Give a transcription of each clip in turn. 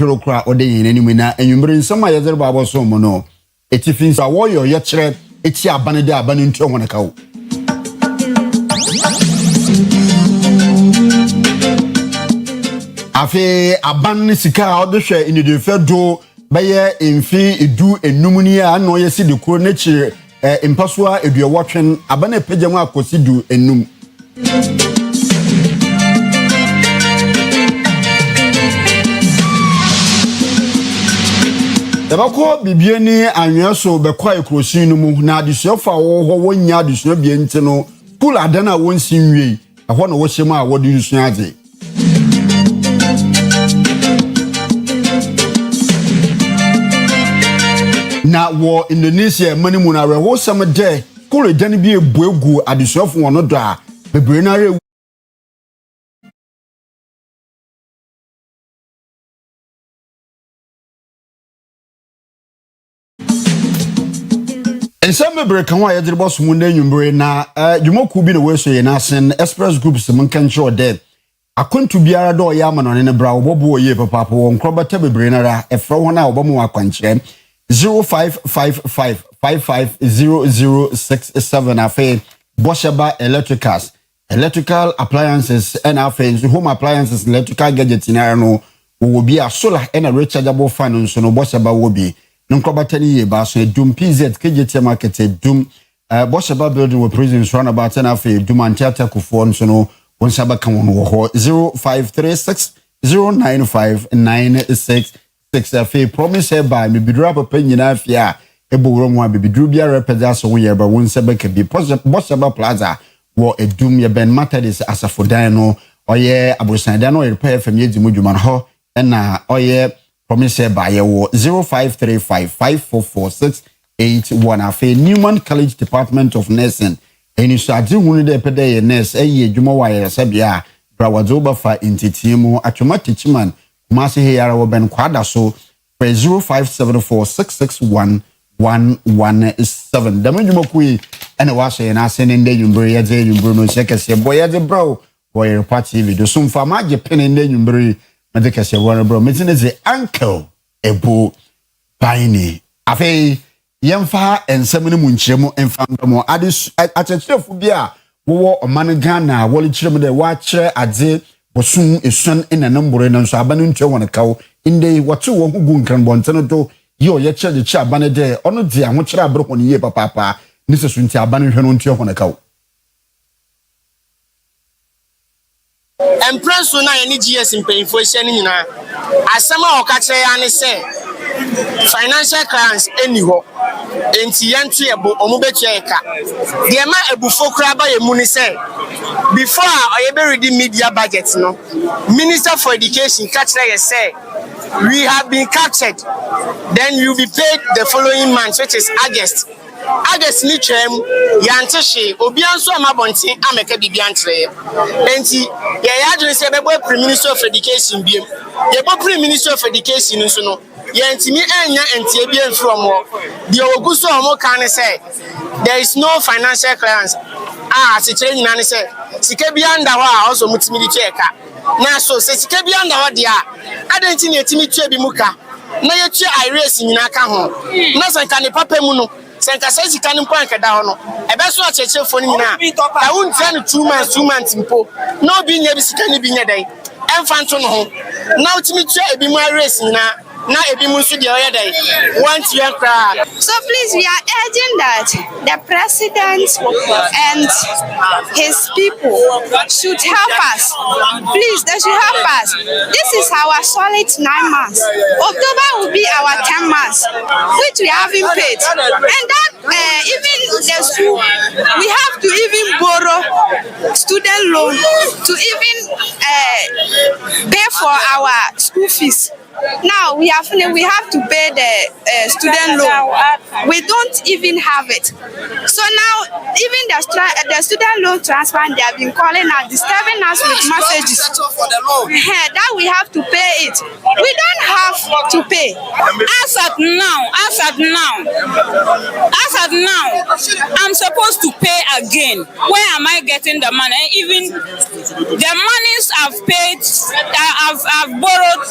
hero kra ode yin anim na enwumre nsama ye zere babo so mo no etifin sa wo yo ye kire eti abane de abane ntu ho naka wo afi aban sika odhwe inide fedo beye emfi edu enumuni a no ye si de kro na chire impasua eduawotwen abane pejam akosi du enum Debako bibieni anweso bekwa ekrosin no mu na adesuafa wo ho wonya adesua bie nti no school adana wonsi nwie ehwo na wo hyem a wodi nsua ade na wo Indonesia manimu na rewo sam de school dan bi ebuegu adesuafo wono do a bebre na re Ensame breka ho ayedre boss mu na nwumbre na dwumoku bi na weso ye na asen express groups mun kan cho de akontu biara do ya ma no ne bra obobo ye papa wo nkrobata bebre na ra efro ho na obomo akwankyere 0555550067 afi Bosheba electrical appliances and afi home appliances electrical gadgets na no wo bi a solar and a rechargeable fan so no Bosheba wo bi Nkrobata ye ba so Dum PZ KGT market Dum Bosheba building with prisons run about and afi Dum Antiata Kufo so no won saba kan wo ho 0536095966 afi promise by me bidura papa nyina afia ebowro mu a bibiduru bia represent so ye ba won saba ka bi Bosheba plaza wo Dum ye ben Matadis asafodan no oye abosandan no repair fam ye dimu dwuma ho na oye promise by ye 0535544681 afi Newman College Department of Nursing eni so ade hunu de pede ye nurse eye dwuma wa ye sabia brawazo ba fa intitimu atwoma techiman kumase he yara wo ben kwada so 0574661117 damdwuma kui ene wa so ye na ase ne nde nwumbre ye de nwumbre no sekese boy de bro Oyerepa TV do so mfa ma je pene nde nwumbre medekese wona bro metine ze uncle ebo baini afi yemfa ensem ne munchiremu enfamdamo ade achechefo bia wo omane Ghana wole chiremu de wa kire ade bosun esun enanambore na nso abane ntwe wona kawo inde watu wo hugu nkran bontene do yo ye kire de abane de ono de aho kire abre ho ne ye papa ni sesu nti abane hwe no ntwe wona kawo Empresso na any GS in paying for sending na asama okache ya ne se financial clients anyho enti yantu ebo omubetu eka de ma ebufo kraba ye mu ni se before oyebe ready media budget no Minister for Education catch ye say we have been captured then you will be paid the following month which is August ni twem yantehe obi anso amabonten ameka bibiantre enti ye yadwene se bebo Minister of Education biem ye bo Minister of Education nso no ye ntimi enya entie biem from wo de oguso omo kan say there is no financial clearance sekere nyina ne say sika bia nda ho a oso mutimi di cheka na so se sika bia nda ho de a adenti na etimi tue bi muka na ye tue iris nyina ka ho na sanka ne papa mu no senka sai sika ne kwan kada ho no ebeso achechefo ni nyina a wuntia ne 2 months mpo na obi nya bi sika ne bi nya dai emfanto no ho na utimi tue ebi mu iris nyina na ebi mu nso de oyedai want you cry. So please, we are urging that the president and his people should help us. Please, they should help us. This is our solid 9 months. October will be our 10 months, which we haven't paid. And that even the school, we have to even borrow student loan to even pay for our school fees. Now we have to pay the student loan. We don't even have it. So now even the student loan transfer, they have been calling us, disturbing us with messages that we have to pay it. We don't have to pay. As at now, I'm supposed to pay again. Where am I getting the money? Even the monies I've paid, I've borrowed,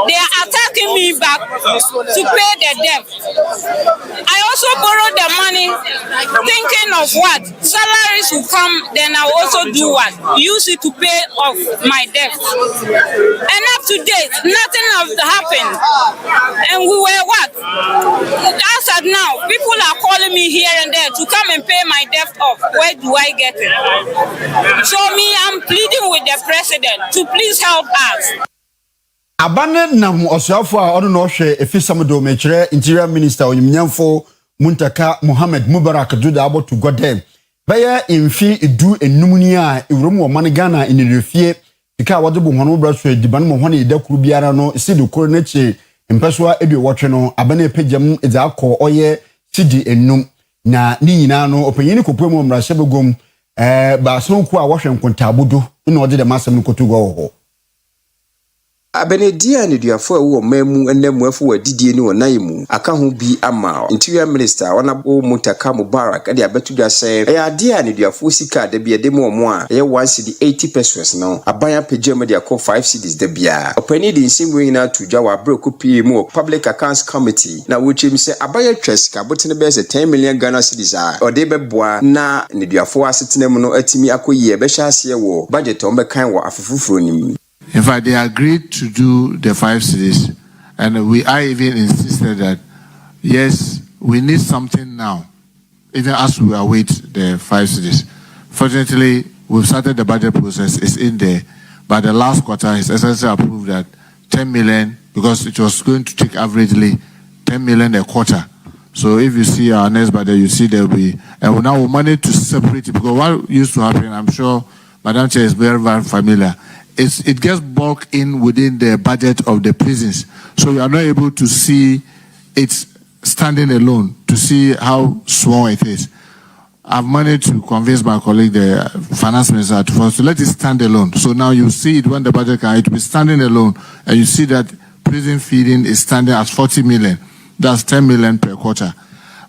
they are attacking taking me back to pay the debt. I also borrowed the money thinking of what? Salaries will come, then I'll also do what? Use it to pay off my debt. And up to date, nothing has happened. And we were what? As at now, people are calling me here and there to come and pay my debt off. Where do I get it? So I'm pleading with the president to please help us. Abane nam osuafo a ono no hwe efisam do mechere interior minister onyamfo Muntaka Mohammed Mubarak Duda abotu godem baya imfi edu enumuni a ewrom wo man Ghana inirefie tika wode bo hono bra so ediban mo hone idakuru biara no sidi koro na chi mpeswa edu wotwe no abane pejam edza akọ oye sidi enum na ni nyina no opanyini kopemu mrahye begom ba so ku a wo hwe nkontabodo ina ode de masem no kotu go ho Abenedia ni duafo ewo mamu enemu afo wadidie ni wonayemu aka ho bi ama interior minister Honorable Muntaka Mubarak ade abetu dwa se ade ni duafo sika da bia dem omo a ye 180 pesos no abanya pejema de akọ 5 cedis da bia opani di nsimwe nyina tudwa wa broko pie mu public accounts committee na wochim se abaya twesika botene be se 10 million Ghana cedis a ode beboa na ni duafo asetenemu no atimi akoyie be hya ase wo budget on be kan wo afufufuro nim. In fact, they agreed to do the 5 cities, and I even insisted that, yes, we need something now, even as we await the 5 cities. Fortunately, we've started the budget process, it's in there, but the last quarter, His Excellency approved that 10 million, because it was going to take averagely 10 million a quarter. So if you see our next budget, you see there will be, and now we managed to separate it, because what used to happen, I'm sure Madam Chair is very, very familiar, it gets bulked in within the budget of the prisons. So we are not able to see it standing alone, to see how small it is. I've managed to convince my colleague, the finance minister, to let it stand alone. So now you see it when the budget can, it will be standing alone, and you see that prison feeding is standing at 40 million. That's 10 million per quarter.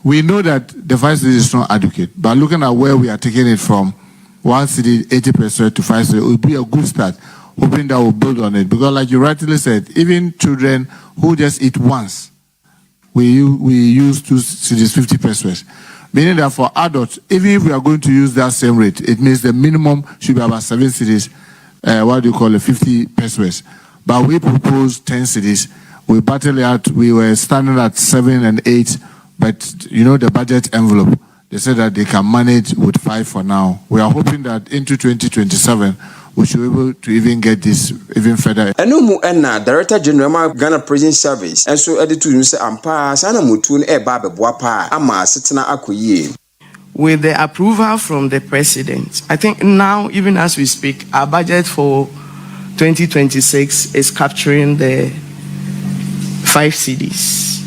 We know that the 5 cities is not adequate, but looking at where we are taking it from, 1 city, 80% to 5 cities, it will be a good start. Hoping that we'll build on it. Because like you rightly said, even children who just eat once, we use 2 cities, 50 pesos. Meaning that for adults, even if we are going to use that same rate, it means the minimum should be about 7 cities, 50 pesos. But we proposed 10 cities. We battled out, we were standing at 7 and 8, but you know the budget envelope, they said that they can manage with 5 for now. We are hoping that into 2027, we should be able to even get this even further. Enumu enna Director General Ghana Prison Service and so editu say ampa sana mutun eba beboa pa ama setena akoyie. With the approval from the president, I think now, even as we speak, our budget for 2026 is capturing the 5 cities.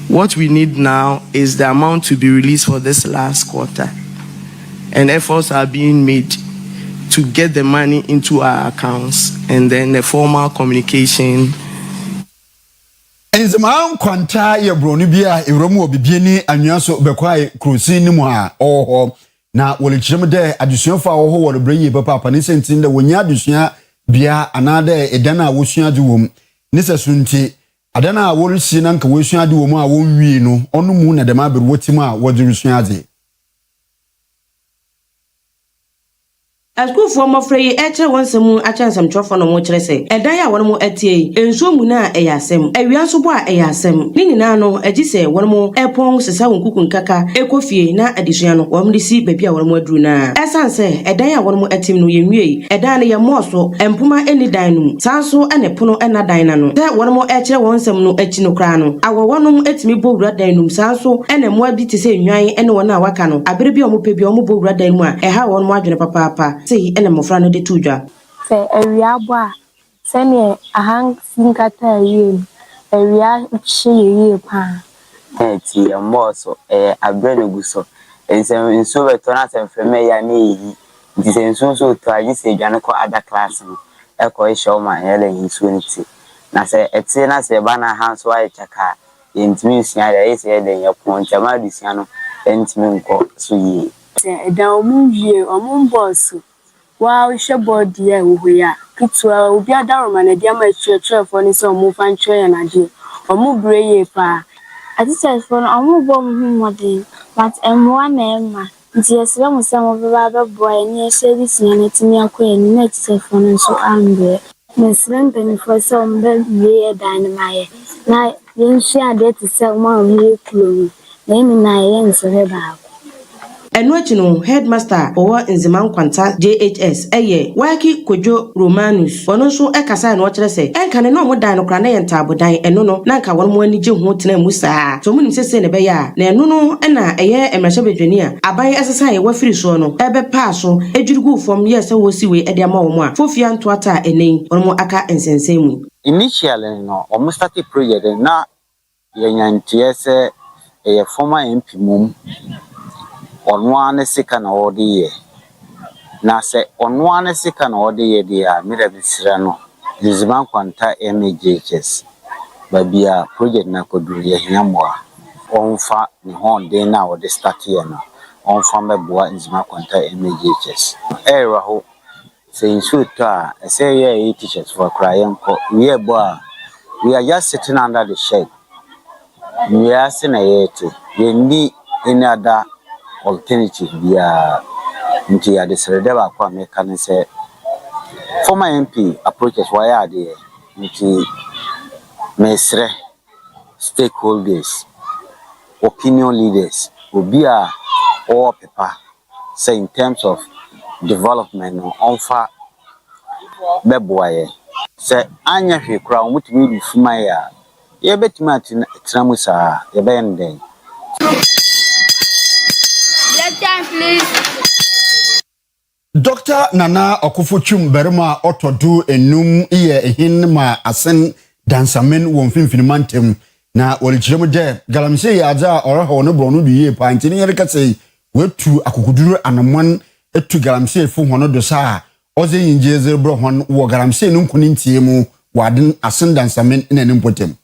What we need now is the amount to be released for this last quarter, and efforts are being made to get the money into our accounts, and then the formal communication. Enzema kwanta ye broni bia ewromu obibieni anwaso bekwai krusi nimu a oho na wolichirem de adusuafo a oho wole breyi papa ne sentin de wonya adusua bia anade edana wosua de wom ne sesunti adana wolisi na nka wosua de wom a wonwie no onu mu na de ma beru wotim a wodirisua ade. Asku for mo frey eche wonsemu achansam trofo no mo kire se edan ya wono mo etie enso mu na eyasem awia so bo a eyasem ni nyina no agise wono mo epon sesa wonkukun kaka ekofie na adisua no wom de si bebia wono mo aduru na esanse edan ya wono mo etim no yenwie edan ne ye moso empuma eni dan no sanso ene pono ena dan na no te wono mo eche wonsem no achi no kra no awo wono mo etimi bo wura dan no sanso ene mo abi te se nwan ene wona waka no abere bi omo pe bi omo bo wura dan mu a eha wono mo adwene papa say ene mofra no de tudwa se awia bo a se ne ahang sinkata yie awia chi yie pa ti amoso abrene guso enso beto na semfreme ya ne yi nti se enso so to aji se dwane ko ada class no eko e show ma yele hinso nti na se eti na se ba na hanso a chaka yentimi sia ya ese yele yakon chama disia no entimi nko so yi se da omu wie omu boss wow shebodi ya wo ya kitwa obi adaroma na dia ma chire for ni so omu fan chire na die Omu brave pa. I just for omu bomb modern, but one name. Yes, some of the other boy near service unit in your queen next phone so angry. Miss Linton for some bed dynamite. Now, you share that to sell more new clothes. Naming I answer about. Enwachino headmaster owo Nziman Kwanta JHS Waki Kojo Romanus ono so ekasa na o kire se enka ne no mo dan no kra na yentabodan eno no na nka won mo ani je ho tena mu saa so munim sese ne be ya na eno no na eye emrahye bedwani a aban esesa ye wafiri so no ebe pa so ejurgu fom ye se wo siwe ede ama wo mo a fofia ntoata enen ono mo aka ensensen mu. Initially no o start project na ye nyantie se ye former MP mum onwane sika na odi ye na se onwane sika na odi ye dia mira bisira no Nziman Kwanta MJHS babia project na koduri ye hiamwa onfa ni honde na odi start ye no onfa meboa Nziman Kwanta MJHS era ho se insuta say ye teachers for crying we are just sitting under the shade we are saying we need any other alternative via into the Sredeva Kwame can say former MP approaches why are there into mesre stakeholders opinion leaders will be all paper say in terms of development on far beboye say anya hwe kra omutumi bifuma ya ye betumi atinamusa ye benden. Dr. Nana Okufuchum Berma Otodu enum iye ehin ma asen dansamen won finfinimantem na wolichiremu de galamse ya aja oraho no bro no biye pa ntini yereka sei wetu akukuduru anamwan etu galamse fu hono do sa oze yinjeze bro hon wo galamse no nkuni ntiemu waden asen dansamen ina nimpotem.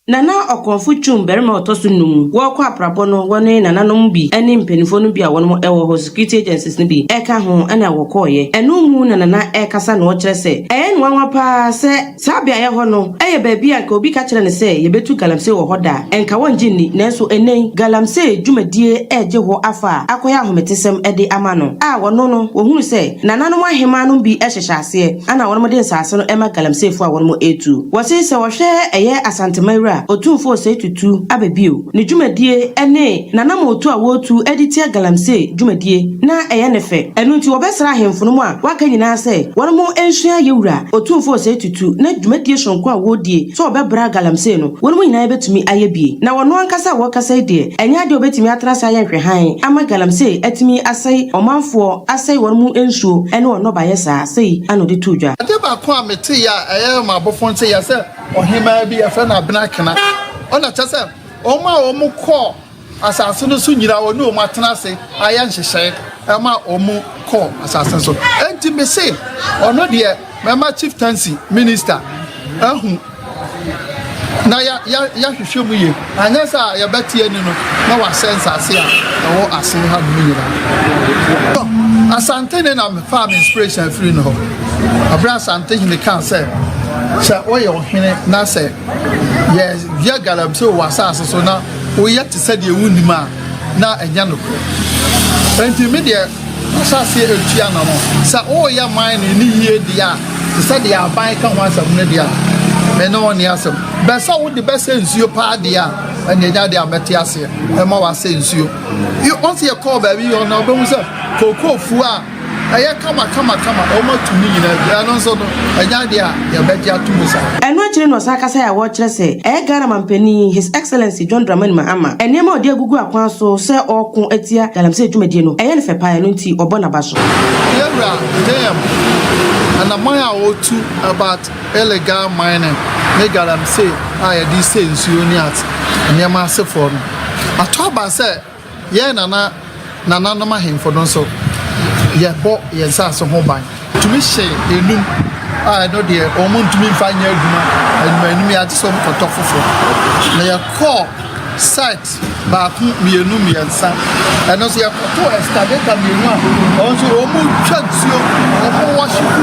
Nana Okonfuchum Berma Otosunum, walk up Rabono, one Nana Numbi, any penifonu be a one more ewo security agencies nibi, eka hon and our coye, and no moon and Nana Ekasan watcher say, and one pa say, Sabia hono, baby I could be catching and say, ye betu galamse or hoda, and Kawan Jinny, Neso ene, galamse, Jume dear, Ejo afa, Akoya hometism edi amano. Ah, one no, who say, Nana no himanum be Eshashase, and I want more than Sasson Emma galamse for one more A2. Was it so share a year as Santa Maria? Otunfo say tutu abebio ne dwumadie ene nana motu a wotu editia galamse dwumadie na eye nefe enu nti obesra ahemfo no mu a waka nyina se won mo ensua yewura otunfo say tutu na dwumadie shonko a wodie so obebra galamse no won mo nyina betumi ayebie na wono ankasa wokasa de enya de obetumi atrasa ayehwe han ama galamse etimi asai omanfo asai won mo ensuo ene wono baye sa sei anode tudwa ade ba ko amete ya eye ma bofo nte ya se ohima bi afa na benakena ona chase oma omu ko asase no so nyira onu omu atena se aya nhyehyɛ ema omu ko asase so enti me say ono de mema chieftaincy minister ahu na ya hwehwɛ mu ye anya sa ya betie ni no na wa sense ase a wo ase ha mu nyira asante ne na me farm inspiration free no abra asante hine kan say oye ohene na say yes via galamse o wasase so na oye te se de wundima na enya no enti me de asase etua na mo sa oye mine ni yie dia te se de aban kan wasam ne dia me no ni asem be sa wo de be se nsuo pa dia enya de amete ase e ma wase nsuo you once you call baby you na be mu se kokofu a aya kama o ma tumi nyina ya no so no enya de a ya beji atumusa eno akire no sakasa ya wo kire se Ghana mampani His Excellency John Dramani Mahama enema odi agugu akwan so se okun atia galamse dwumadie no eye ne fepa no nti obona baso yewra dem and amaya otu about illegal mining ne galamse aya di se nsuo ni at nyama se for no atoba se ye nana no mahemfo don so ye bo ye nsaso ho ban tumi hye enum a no de omo ntumi mfanya aduma enum ya tso mkotofofo na ye call site baako mienu miensa eno so yakoto excavator mienu a onso omu twa nsuo omu washipu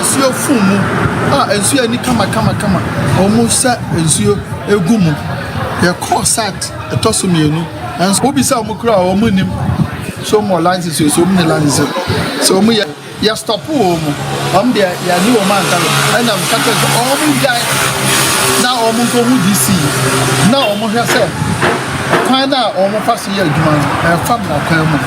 nsuo fumu nsuo ani kama omu sa nsuo egumu ya cosat etoso mienu enso obi sa omu kura omu nim so more licenses so many licenses so omu ya stop omu de ya ni omu anka na mkata omu guy na omu ko hu DC na omu hwe se kwana omu paso ya adwuma fam na kwan mu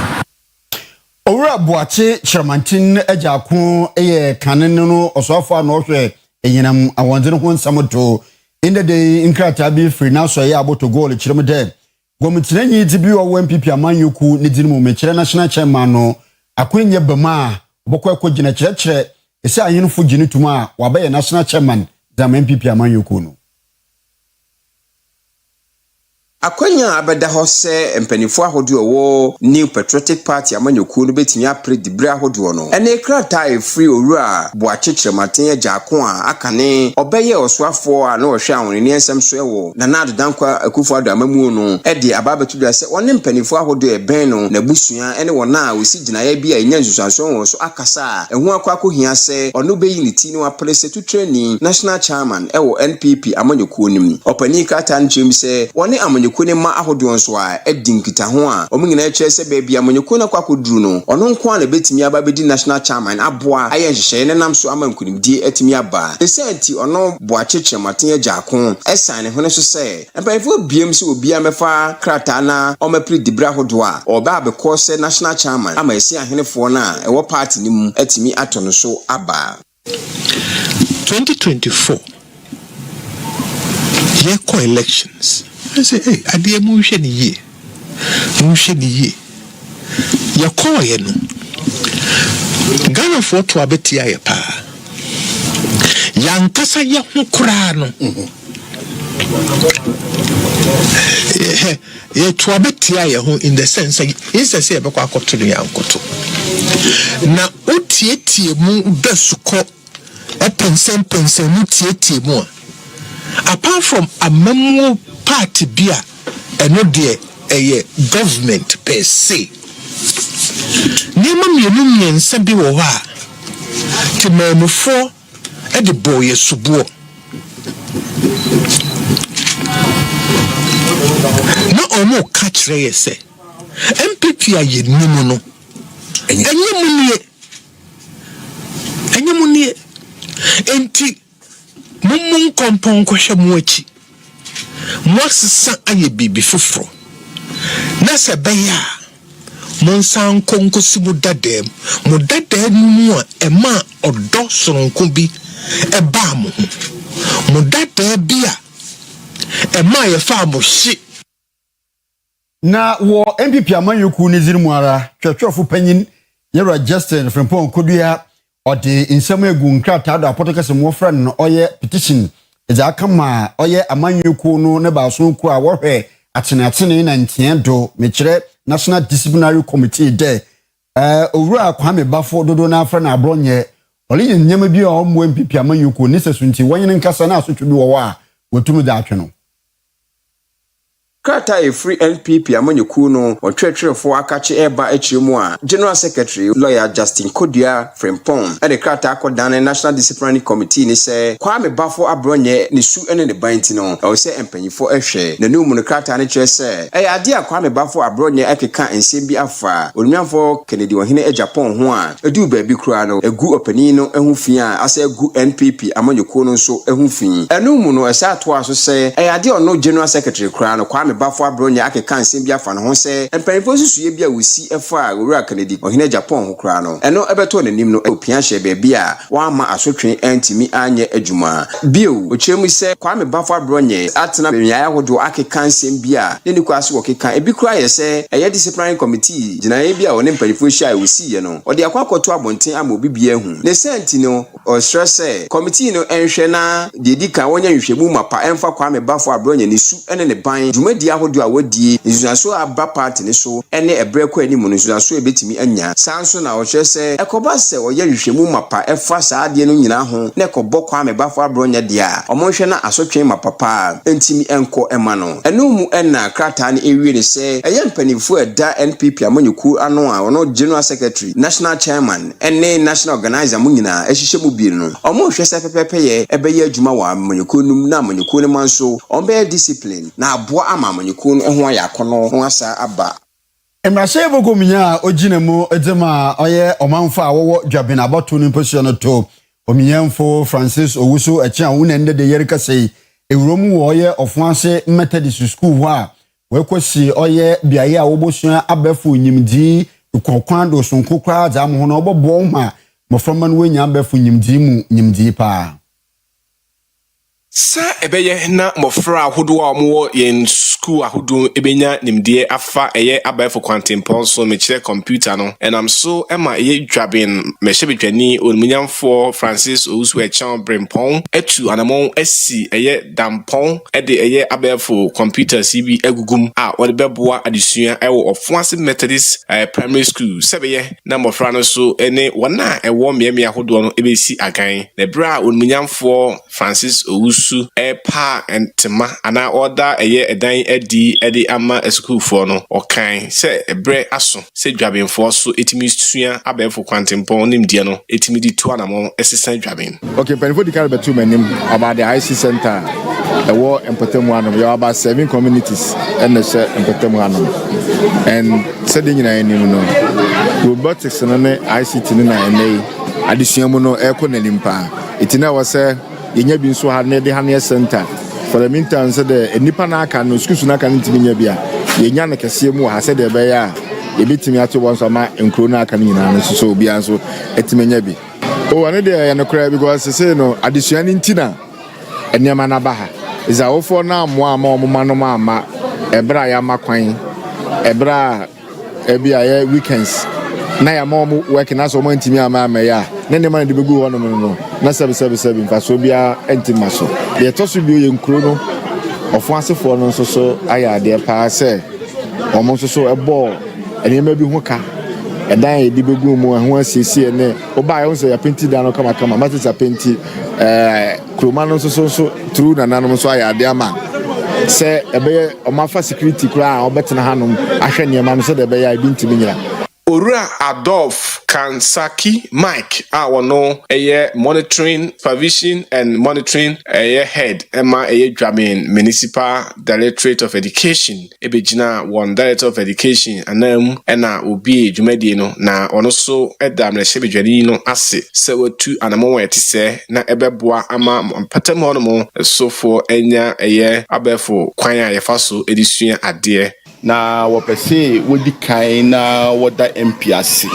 Owura Boache Chairmantin Ejakun eye kanen no osofo na ohwe enyinam awonze ho nsamoto in the inkrata bi free na so ya aboto goal chirem de gomitinanyi dibi wo MPP amanyoku ne dinu mu mekire national chairman no akwenye bema obokwa kwogina kirekire ese ayenfo gini tuma wabaye national chairman da MPP amanyoku no Akwanya abeda ho se mpanifo ahodo wo New Patriotic Party amanyoku no betimi apre dibre ahodo no ene krata e free Owura Boache Chairmantin Ejakun a akane obeye osoafo a na ohwe awon ni ensem so ewo na nadu dankwa Akufo-Addo amamu no e de ababetu da se woni mpanifo ahodo e ben no na busua ene wona a osi gina ya bia enya nsusanso won so akasa ehu akwakohia se ono beyi ni ti no apre se tu training national chairman ewo NPP amanyoku nim opani krata nchim se woni amanyoku kune ma ahodo nso a edinkita ho a omunyina ekyese baabi amanyeko na kwakoduru no ono nko a na betimi aba bedi national chairman aboa aye nhyehyɛ ne nam so amankunimdie etimi aba esanti ono Boache Chairmantin Ejakun esan ne ho ne so sɛ empanyefo biem se obi amefa krata na omapri dibra ahodo a oba abekɔ sɛ national chairman ama esi ahenefo na ɛwɔ party ni mu etimi ato no so aba 2024 year elections. I say, hey, I dear Munsheni ye. Ya call ye no. Ghana for to abetia ye pa. Yankasa ye hukurano. Ye to abetia ye hu in the sense is a say about to the yankoto. Na utie mu besuko a pense mu tie mu. Apart from a memo party bia eno de eye government per se nema mienu miensa bi wo ha ti mamufo e de boye subuo no omo ka kire ye se MPP aye nimu no enye munie enti mumun kompon kwhwe mu achi mwasisa aye bibi fufro na se beya monsan konkosi mu dadem mu a ema odo soronko bi eba mu dadem bia ema ye fa mo hye na wo MPP amanyoku ne zirimu ara twetwofo panyin yera Justin Frimpong Kodua odi insem egu nkrata do apotokese mo friend no oye petition eza kama oye amanyoku no ne ba so ku a wo hwe atene na ntien do mekire National Disciplinary Committee de Owura Kwame Bafo dodo na afra na abronye oli nyema bi o mo MPP amanyoku ne sesunti wonyene nkasa na asotwe bi wo a wotumu da atwe no Krata e free NPP amanyoku no otwetwerefo akache eba echiremu a General Secretary Lawyer Justin Kodua Frimpong e de krata akodan National Disciplinary Committee ni se Kwame Bafo abronye ni su ene ne banti no o se empanyifo ehwe na numu no krata ne kire se e ade a Kwame Bafo abronye ekeka ensem bi afa onyanfo Kennedy Ohene Japan ho a edu ba bi kura no egu opani no ehu fi a asa egu NPP amanyoku no so ehu fi enumu no esa to aso se e ade ono General Secretary kura no Kwame Bafo abronya akeka nsem bia fa no ho se empanifo susuye bia wosi efa Owura Kennedy Ohene Japan ho kra no eno ebeto nanim no opia hye be bia wa ma asotwe antimi anye adwuma bio ochemu se Kwame Bafo abronya atena bemya ahodo akeka nsem bia ne ni kwase wokeka ebi kra ye se eye disciplinary committee gina ye bia woni empanifo hye wosi ye no ode akwakoto abonten ama obi bia hu ne senti no o stress committee no enhwe na dedika wonya nhwemu mapa emfa Kwame Bafo abronya ni su ene ne ban dwumadi dwumadi ahodo a wadi nsunaso aba party ne so ene ebre kwa ani mu nsunaso ebetimi anya sanso na ohwe se ekoba se oye hwehwemu mapa efa saade no nyina ho na ekobọ kwa mebafo abronya dia omonhwe na asotwen mapapa entimi enko ema no enu mu enna krata ne ewie ne se eye mpanifo eda NPP amanyuku ano a ono general secretary national chairman ene national organizer mu nyina ehihye mu bi no omonhwe se pepepeye ebeye adwuma wa amanyuku num na amanyuku ne manso ombe discipline na aboa ama amanyuku no ho ayakono ho asa aba Emrashe bokominya ojinemu edema oye omanfa awowo dwabena aboto ni position to omiyemfo Francis Owusu echi awunende de yerika sei ewromu wo oye ofuanse Methodist school ho a wekosi oye biaye a wobosua abefu nyimdi kokwan do sonkokra za mo no obobo ma moframa no wenya abefu nyimdi mu nyimdi pa Sa ebeye na mofra ahodo a mo yen school ahodo ebenya nimdie afa eye abafo kwantempon so me kire computer no enam so ema eye dwaben me hyebetwani onmunyamfo Francis Owusu echan brempon etu anamon esi eye dampon ede eye abafo computer CB egugum a wode beboa adesua ewo ofuase Methodist primary school sebeye na mofra no so ene wona ewo miamia ahodo no ebesi agan na bra onmunyamfo Francis Owusu pa entema ana order eye edan edi ama school for no okan se ebre aso se dwabenfo so etimi sua abefo kwantempon nimdie no etimi di to anamo esesa dwaben. Okay, penfo di karbe to manim about the IC center the war empatemu anum you about 7 communities and the share empatemu anum and said in anim no robotics no ne ICT na na adesua mu no e ko nalimpa itina was yenya bi nso ha ne de ha ne center for the meantime said the nipa na aka no skusu na aka ntimi nya bia yenya na kese mu ha said the be ya ebitimi ato wonso ma enkro na aka nyina no so obi anso etimi nya bi o ane de ya no kra because say no adesua ni ntina enema na ba ha is awofo na mo ama omoma no ma ebra ya makwan ebra ebia ya weekends na ya mom work na so mo ntimi ama ya na ne man de begu ho no na 777 faso bia entimaso ye toso bi oye nkro no ofo asefo no nso so aya de pa se omo nso so ebo enema bi ho ka edan ye de begu mu ho asiesie ne oba ye nso ya penti da no kama matisa penti kroma no nso so true na nanom so aya de ama se ebe omafa security kra obetena hanom ahwe niema no so de be ya bi ntimi nyira Orua Adolf Kansaki Mike wono eye monitoring supervision and monitoring eye head ema eye dwamen municipal directorate of education ebegina one director of education anam ena obi dwumadi no na ono so edam na hyebedwani no ase se watu anamo wete se na ebeboa ama patam hono mo sofo enya eye abefo kwan a yefaso edisua ade na wopese wodi kan na woda MP ase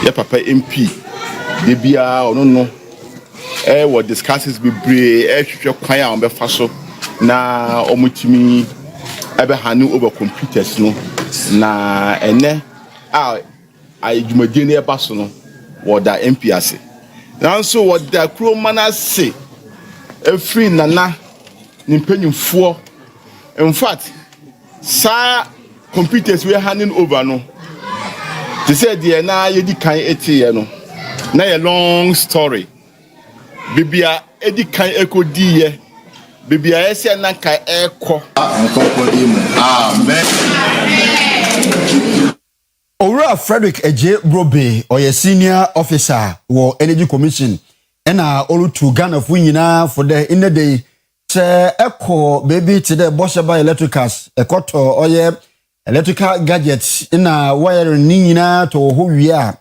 ya papa MP de bia ono no wo discusses be bre hwehwe kwan a ombefa so na omutimi ebe hanu over computers no na ene a jumadi ne eba so no woda MP ase na so woda kro manase efri nana nimpanyumfo in fact sa computers we handing over no they said the na yedi kan etie no na a long story bibia edi kan ekodi ye bibia ese na kan eko nkokodi mu amen. Owura Frederick Eje Brobe oye senior officer wo Energy Commission ena olutu Ghana fu nyina for the in the day se eko baby to the Bosheba Electricals ekoto oye electrical gadgets ina wire ni nyina to ho wia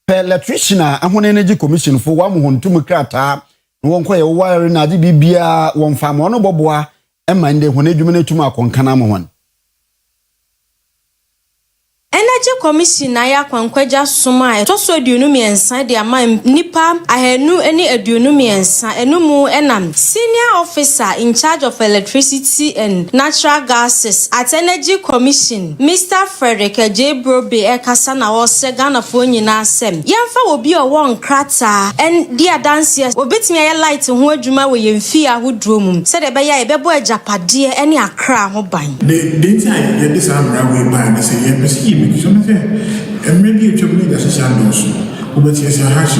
pe electrician ahon Energy Commission for wa mo hontum krata won ko ye wire na ade bibia won fa mo no boboa e ma nde hon adwuma na tuma akonkana mo hon. Energy commission na ya kwankwaja soma e to so aduonu miensa de ama nipa ahenu eni aduonu miensa enumu enam senior officer in charge of electricity and natural gases at Energy Commission Mr. Frederick J. Brobe ekasa na wo se Ghana fo nyina asem yemfa obi owo nkrata and dia dance obetimi ya light ho adwuma we yemfi ahodro mum se de be ya ebebo ajapade eni akra ho ban the time you this we buy and say yeah see me so say and maybe you should need a social dose but yes a hash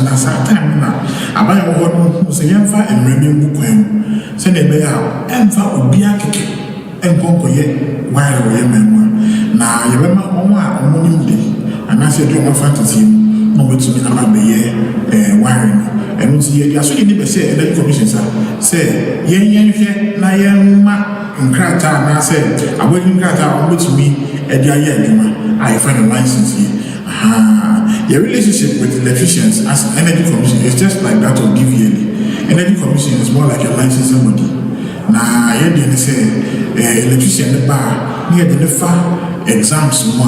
na sa time na abai wo no say yemfa emrebe ngukwan se de be ya emfa obi akeke enkonko ye why we memwa na yebema omo a omo nimde anase do omo fantasy no wetumi ababeye wiring and we see ya so ni be say Energy Commission say yen na yemma nkrata na say abodi nkrata wetumi edia ye adwuma I find a license here. Your relationship with electricians as Energy Commission is just like that of DVLE. Energy Commission is more like a licensing body. Now, you didn't say electrician the bar near the exams. Exams is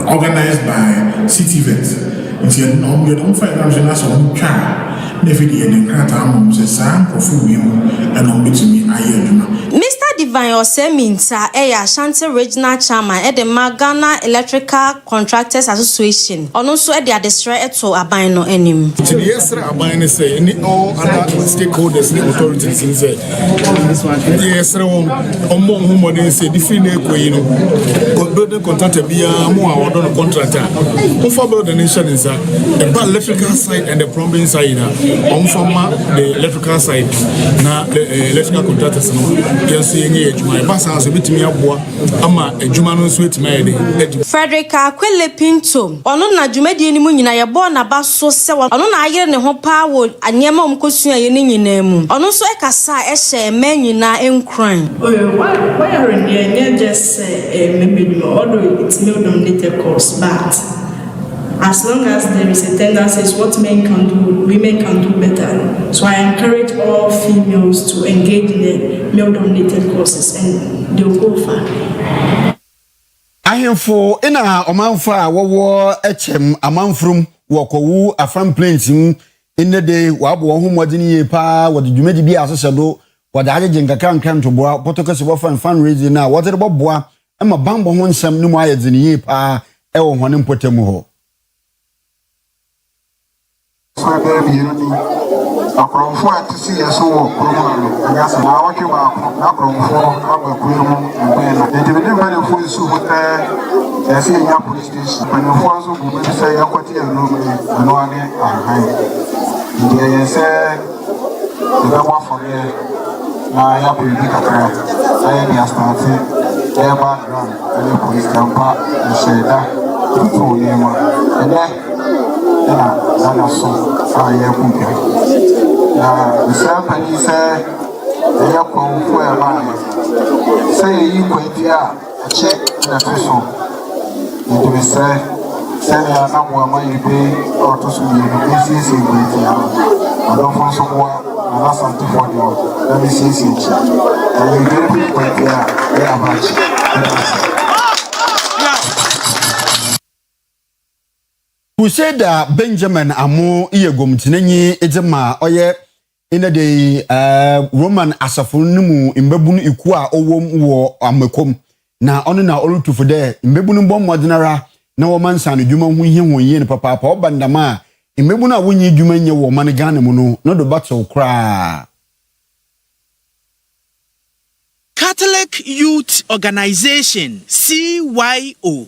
organized by CTVET. It's you don't find exams on car. Never the crata says, "Sam, for food, and on between me, I hear." Mr. Divine Oseminta Ashanti Regional Chairman at the Ghana Electrical Contractors Association. Also at the destroy to Abino enim. Yes, Abino say any all other stakeholders, the authorities in say. Yes, among whom they say different building contractor be more or done contractor. For the nation is the electrical side and the plumbing side. On from the electrical side, now the electrical contractors yes. Frederick Akwele Pinto ono na dwumadi ni mu nyina ye bo na ba so se ono na ayere ne ho pa wo anyema omkosua ye ni nyina mu ono so ekasa ehye ma nyina enkran why are you just maybe although it's no dominated course but as long as there is a tendency, is what men can do, women can do better. So I encourage all females to engage in the male-dominated courses, and they'll go far. I am for in a omanfa wo HM amanfrum wokowu afam plains in the day wabo ho modini ye pa wode dwumadi bi asesedo wode ajeje nkaka nkan to boa potokase wo fundraising na wode boboa ema bambo ho nsam no mu ayedzini ye pa e wo hone mpotemu ho so baby you know akromfo atisi yeso wo promotional anya se na wake ba na akromfo abakuyo mu na ndebede mane fo isu hotel yesi nya police station mane fo azu bu me se yakwati eno me no ane ahai ndiye yese the one for here na ya police kakra ayi dia start e background and police campa sheda tutu yema ene na so aye kumpe na usapani se ya kwa mfu ya bana say yi kwetia check na tuso ndio say ya na mwa mayibe o to so yi sisi kwetia adofo so kwa na santi for you na sisi chi ayi bi kwetia ya bachi Puseda Benjamin Amo Iyegomtinenyi ejema oye ina de Roman asafunu imbebunu iku a owom wo amekom na ono na olutufu de imbebunu bom modinara na wo mansa no dwuma hu hie hu yie ne papa pa obandama imbebunu a wonyi dwuma nye wo man Ghana mu no do battle kra Catholic Youth Organization CYO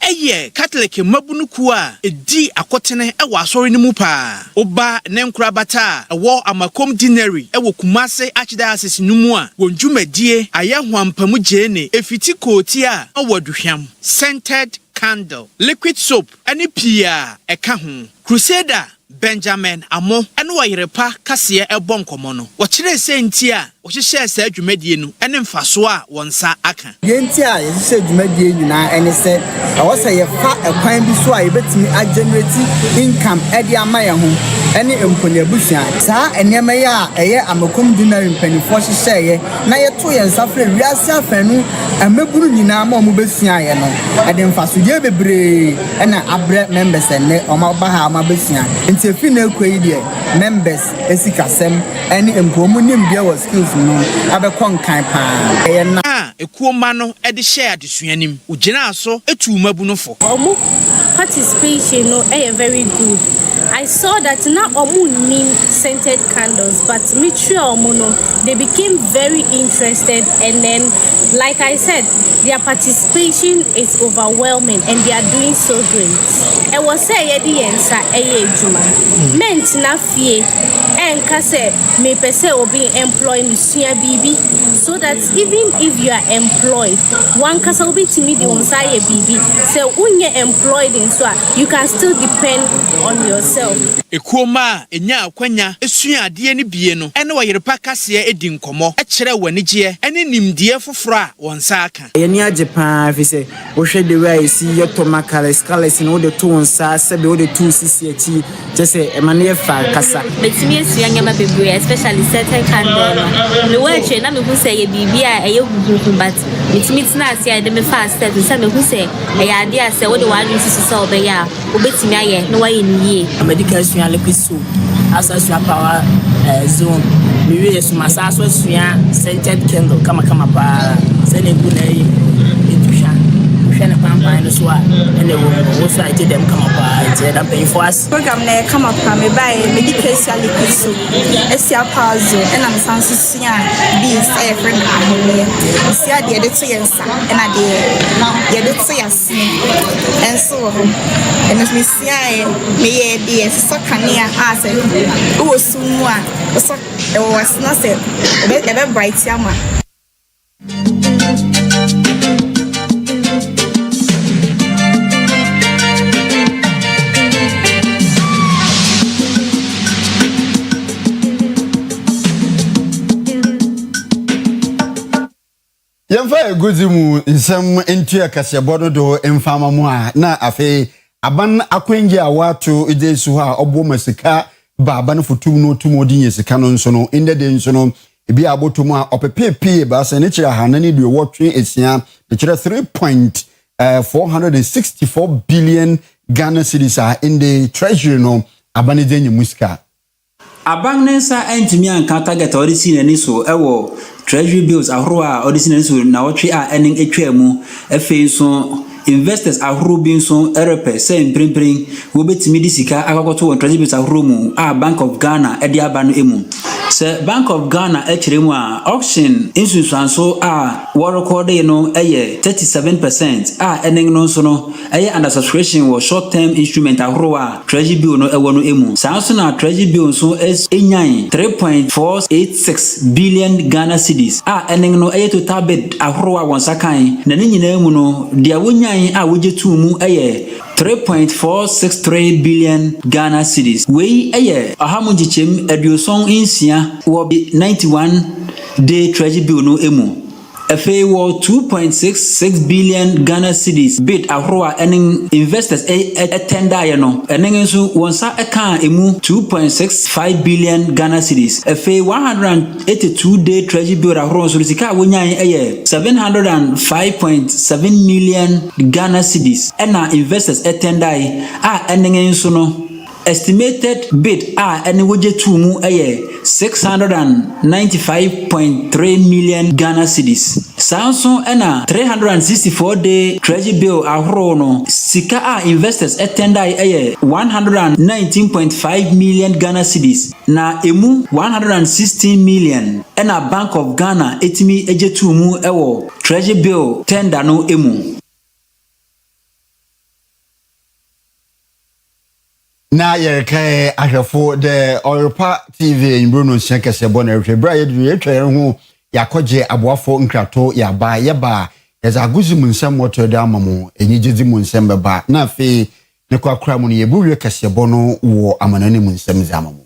Catholic mabunuku a edi akotene ewo asori ni mu pa oba ne nkura bata ewo amakom dinary ewo Kumase Archdiocese numu a wonjumadie ayehwampamu jene efiti kooti a awaduhwam scented candle liquid soap ani pia eka ho Crusader Benjamin Amo ene Oyerepa kase e bonkomo no wo kire se ntia ohyehyɛ sa adwumadie no ene mfaso a wonsa aka yenti a yɛhyɛ adwumadie nyina ene sɛ ɛwɔ sɛ yɛfa ɛkwan bi so a yɛbɛtumi agenerate income ɛde ama yɛn ho ene mponebusua saa enema yɛ a ɛyɛ amakom dinari mpanifo hyehyɛɛ na yɛto yɛn safre wiase afanu ameburu nyina ma ɔmo besua yɛ no ɛde mfaso yɛ bebree ɛna abrɛ members ene ɔmo ba ha ɔmo besua nti efi na ekoi de members esikasɛm ene mpomu nim bia wɔ skills no abɛkɔ nkan paa ɛyɛ na ekuoma no ɛde hyɛ adesuanim ogyina so etu mabunofo ɔmo participation no very good. I saw that now omu need scented candles, but they became very interested, and then, like I said, their participation is overwhelming, and they are doing so great. I was saying, meant na fie, and kase me pese obi employ musia bibi, so that even if you are employed, one kase obi timidi onsaye bibi, so when you're employed in so you can still depend on yourself. Ekuoma enya akwanya esua ade ne bie no ene Oyerepa kase edi nkomo e kire wanigye ene nimdie foforo a wonsa aka yeni age pa fi se wo hwe de way si yotoma scales no de to wonsa sebe wo de to sisi achi je se emane ye fa kasa betimi esua nyama bebre especially certain candle me we twe na me hu se ye bibia eye gugu but betimi tina asia de me fast step se me hu se eye ade ase wo de wadu sisi so obeya obetimi aye no waye ni ye medical sua lepiso asasua power zone me we so masaso sua scented candle kama pa se ne guna yi etusha hwene pampan no so a ene wo so I dem kama pa ite da pay for us program na kama pa me buy medical sua lepiso esia power zone ena me sanso sua bi say friend ahole sia de to yensa ena de to yasi and so and as me sia me ye de so kania ase wo sumu a so e was not say e bright yama Yemfa eguzimu nsem entua kasebodo do emfama mu a na afi aban akwengi a watu idesu ha obo masika baba no fotum no tumodi yesika no nso no inde de nso no ebi abotomu a opepepe ba se ne kira hanani de wotwe esia ne kira 3.464 billion Ghana cedis in the treasury no abane de nyimuska Abang nensa entimi anka target odisi nani so ewo treasury bills ahoro a odisi nani so na wotwe a ening etwa mu efe so investors ahoro bi so erepe say mprimprin wo betimi di sika akokoto won treasury bills ahoro mu a Bank of Ghana edi aba no emu se Bank of Ghana ekire mu a auction insuranso a wo record no eye 37% a ening no so no eye under subscription wo short term instrument ahoro a treasury bill no ewo no emu sanso na treasury bill so is enyan 3.486 billion Ghana cedis a ening no eye total bid ahoro a won sakan na ni nyina emu no dia wonyan a woje tu mu eye 3.463 billion Ghana cedis we eye ahamujichem eduson insia wo 91 day treasury bill no emu efe wo 2.66 billion Ghana cedis bid ahroa ening investors tender ye no ening nso wonsa eka emu 2.65 billion Ghana cedis efe 182 day treasury bill ahroa so sika wonyan eye 705.7 million Ghana cedis ena investors tender a ening nso no estimated bid a ene woje tumu eye 695.3 million Ghana cedis. Samsung ena 364 day treasury bill ahoro no sika a investors tender eye 119.5 million Ghana cedis na emu 116 million ena Bank of Ghana etimi eje tumu ewo treasury bill tender no emu. Na yereke ahwefo de Oyerepa TV Bruno Shenkese bona hwe bra ye twa ho yakoje aboafo nkrato yaba yeba yeza aguzi munsem woto de amamo enyigezi munsem beba na afi ne kwakra mu ne yebuwe kase bono wo amanane munsem zamamo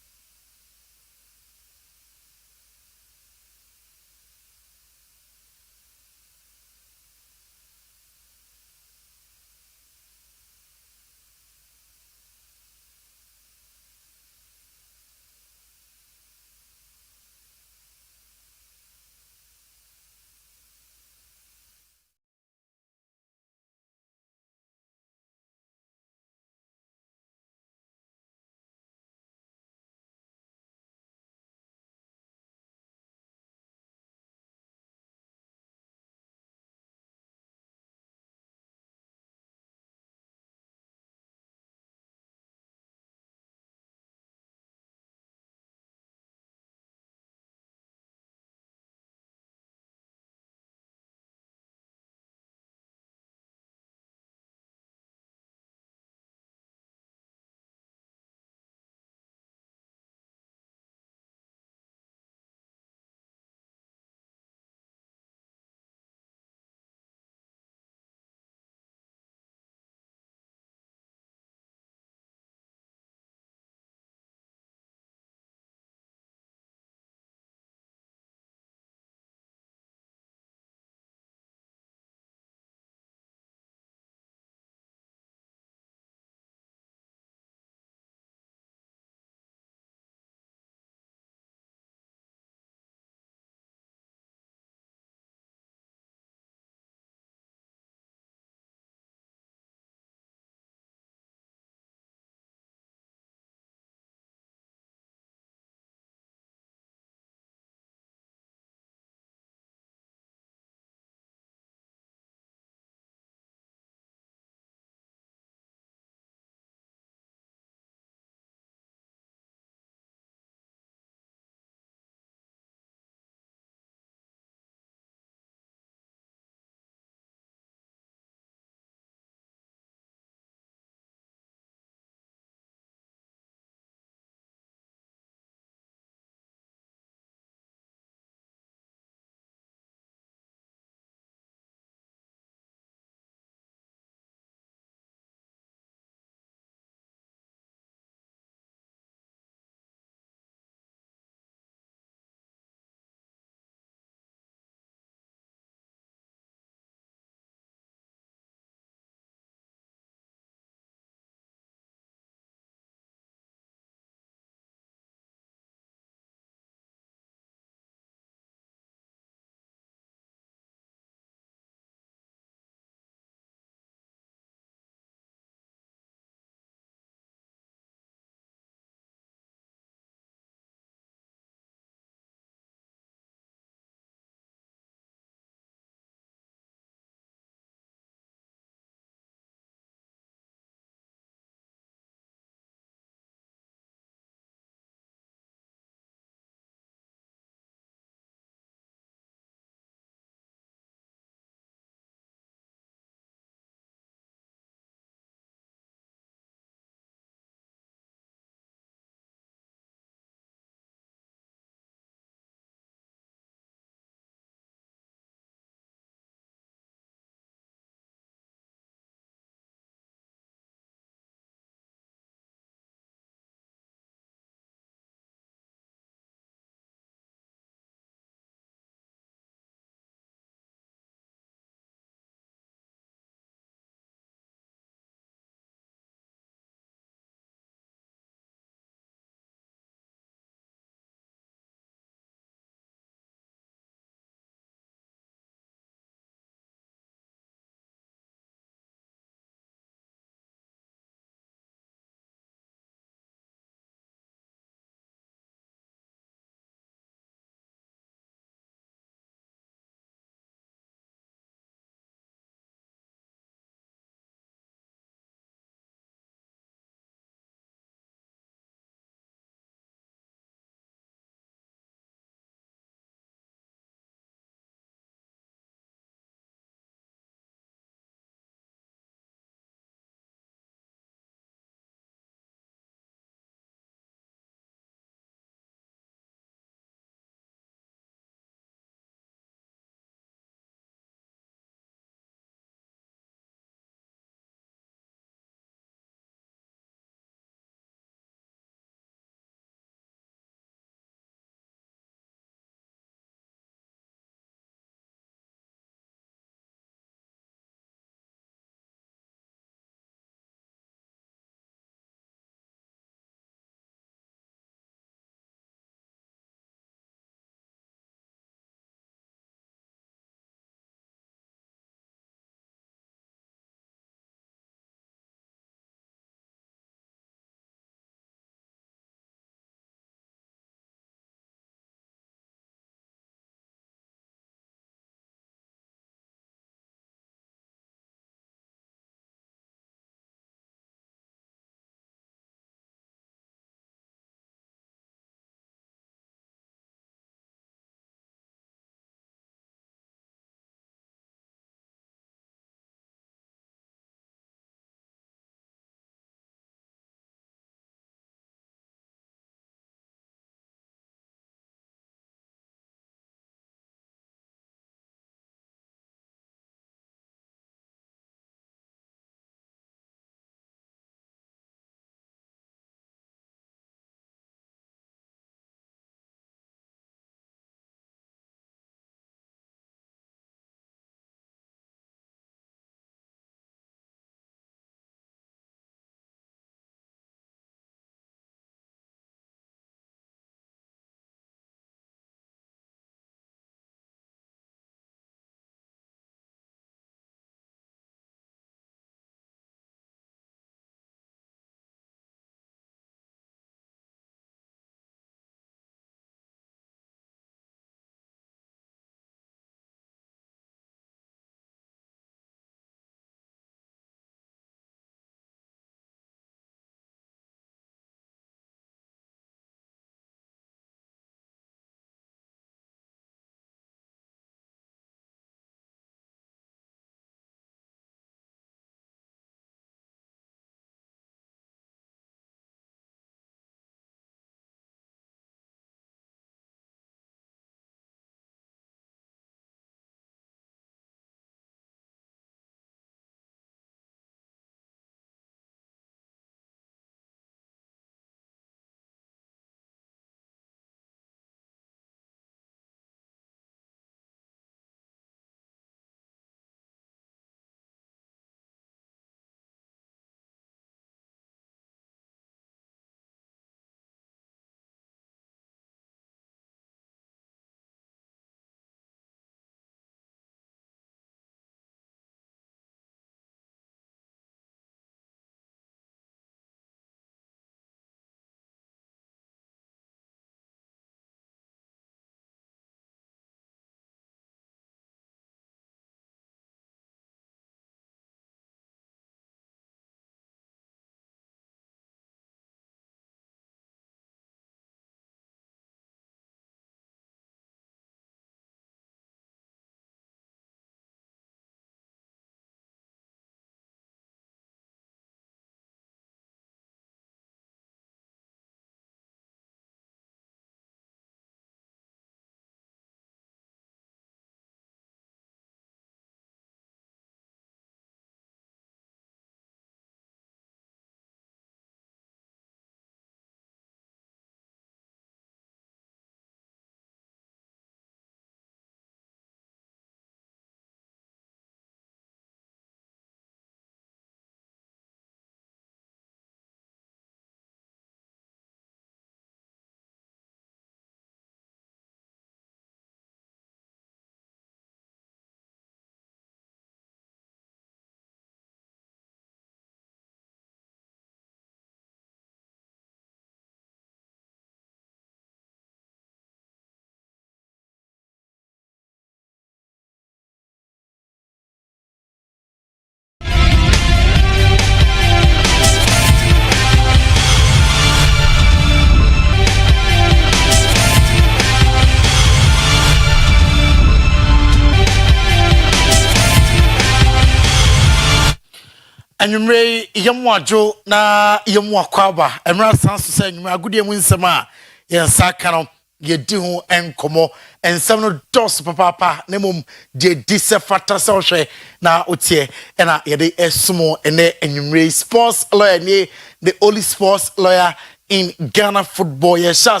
Anyway, Yamwajo na Yamwakwaba, and Rassan saying, my good win sama, yes, Sakano, ye do and como, and some dos papa, nemum, de disefata social, na utie, and I yede esmo, and anyway, sports lawyer, the only sports lawyer in Ghana football, yes, shall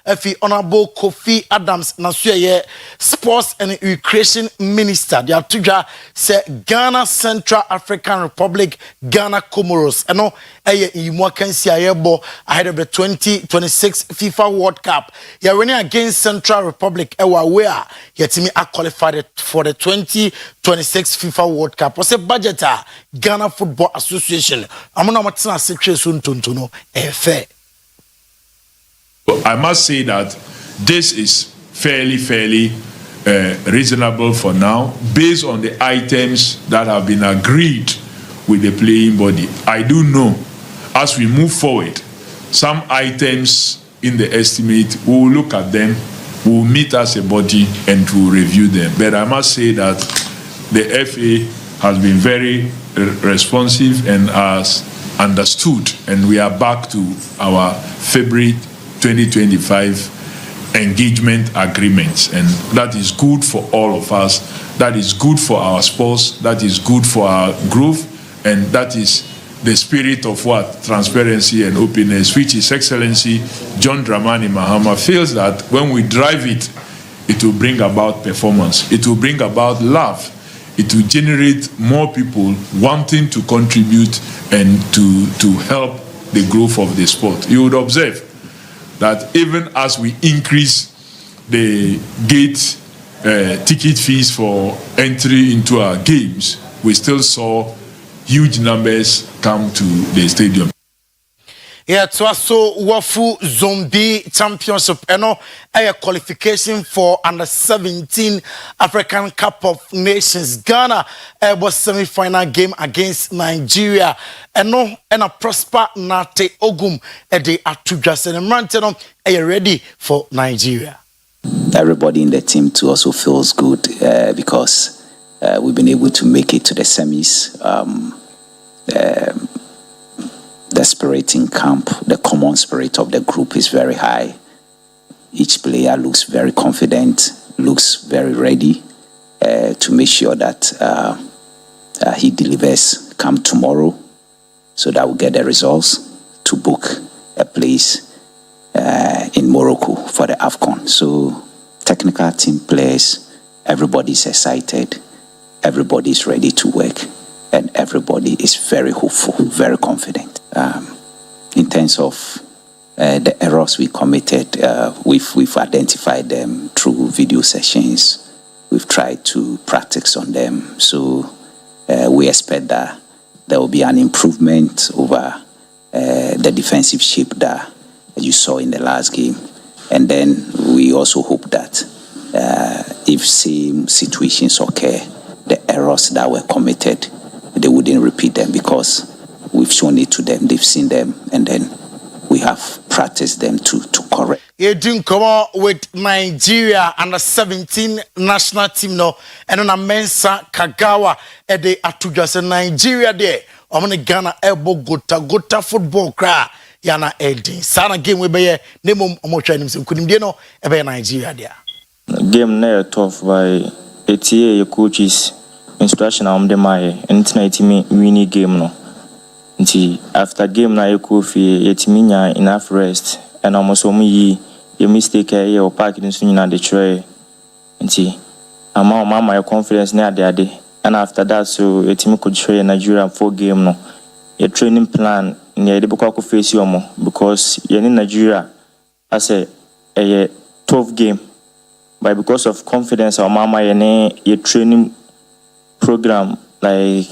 Efi Honorable Kofi Adams Nasuye Sports and Recreation Minister. They are tuja say Ghana Central African Republic, Ghana Comoros. Eno eye imwakensi ayebo ahead of the 2026 FIFA World Cup. They are running against Central Republic. Ewa where yetimi are qualified for the 2026 FIFA World Cup. What's a budgeter Ghana Football Association? Amuna matina situation tuntuno fair. I must say that this is fairly reasonable for now, based on the items that have been agreed with the playing body. I do know, as we move forward, some items in the estimate, we will look at them, we will meet as a body and to review them. But I must say that the FA has been very responsive and has understood, and we are back to our February 2025 engagement agreements, and that is good for all of us. That is good for our sports. That is good for our growth, and that is the spirit of what? Transparency and openness, which His Excellency John Dramani Mahama feels that when we drive it, it will bring about performance. It will bring about love. It will generate more people wanting to contribute and to help the growth of the sport. You would observe that even as we increase the gate ticket fees for entry into our games, we still saw huge numbers come to the stadium. Yeah, to also Wafu Zombie Championship, a qualification for under 17 African Cup of Nations. Ghana was semi-final game against Nigeria. And a prosper Nate Ogum de Atujas and Manteno are ready for Nigeria. Everybody in the team too also feels good because we've been able to make it to the semis. The spirit in camp, the common spirit of the group is very high. Each player looks very confident, looks very ready to make sure that he delivers come tomorrow so that we'll get the results to book a place in Morocco for the AFCON. So technical team players, everybody's excited, everybody's ready to work, and everybody is very hopeful, very confident. In terms of the errors we committed, we've identified them through video sessions. We've tried to practice on them. So we expect that there will be an improvement over the defensive shape that you saw in the last game. And then we also hope that if same situations occur, the errors that were committed, they wouldn't repeat them because we've shown it to them, they've seen them, and then we have practiced them to correct. You didn't come out with Nigeria under 17 national team no, and on a Mensa Kagawa at the Atujas Nigeria there. I'm gonna Ghana elbow gota football cry. Yana Eddie. Sana game we be name omocha nim couldn't no ebe Nigeria there. Game na tough by ATA your coaches instruction am dem my and me winning game no. After game na Kofi yetimi nya enough rest and almost omi your mistake or parking so na the tray nti ama mama your confidence na ade and after that so yetimi could train Nigeria 4 game no your training plan near the boko face you because you in Nigeria as a 12 game but because of confidence our mama your training program like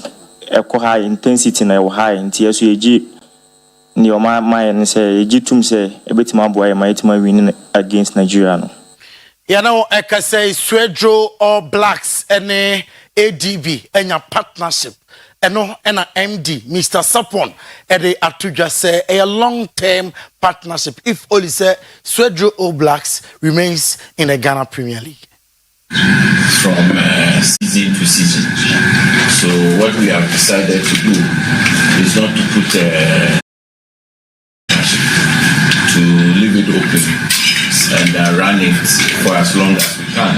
high intensity na high nti so yeji ni o ma say yeji tum say ebetima boy ma yetima win against Nigeria no. You know I can say Swedro or Blacks and ADB and your partnership and MD Mr. Sapon and they are to just say a long-term partnership if only say Swedro or Blacks remains in the Ghana Premier League. from season to season. So what we have decided to do is not to put to leave it open and run it for as long as we can,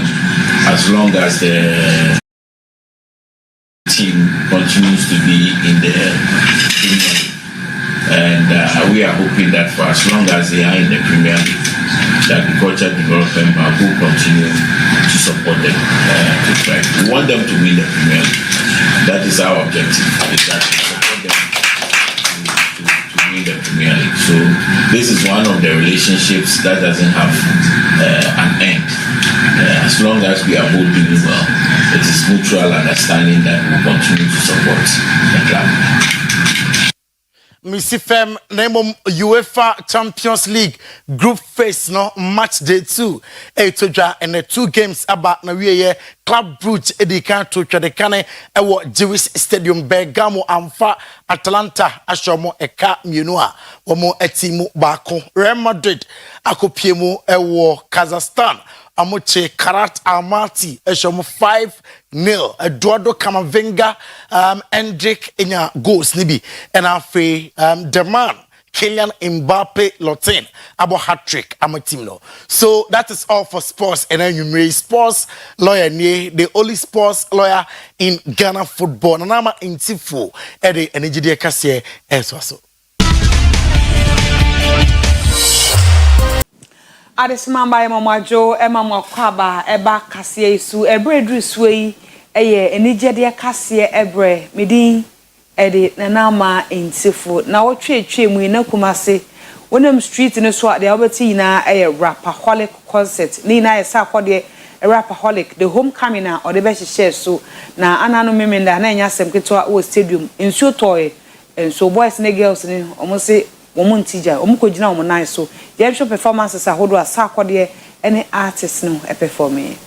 as long as the team continues to be in the Premier League. And we are hoping that for as long as they are in the Premier League, the Agriculture Development Bank will continue to support them to try. We want them to win the Premier League. That is our objective, is that to support them to win the Premier League. So this is one of the relationships that doesn't have an end. As long as we are both doing well, it is mutual understanding that we will continue to support the club. Missy Fem, name UEFA Champions League group phase no match day 2. Toja and the 2 games about na we Club Brugge edikan to Chadekane ewo Jewish Stadium Bergamo amfa Atalanta ashomo eka mienua omo etimu bako Real Madrid akopiemu ewo Kazakhstan amoche Karat Almaty eshomo 5-0 Eduardo Camavinga Hendrick enya goals nibi and afi the man Kylian Mbappe Lotin abo hat-trick amatim no. So that is all for sports and then you sports lawyer nie the only sports lawyer in Ghana football na nama intifo ede enigide kase eso. Adesimamba Mamajo Emma Kwaba eba kase isu ebre dru suyi eye enigide kase ebre medin ede na nama intifo na wotwe mu na kumase wonam street no so de obeti na eye rapaholic concert ni na esa akode rapaholic the homecoming na ode be share so na anano memenda na nya asem ketwa o stadium ensuo toy enso boys and girls ni omo se omo ntija omo kogina omo nan so ye show performances ahodo asa akode any artist no e performing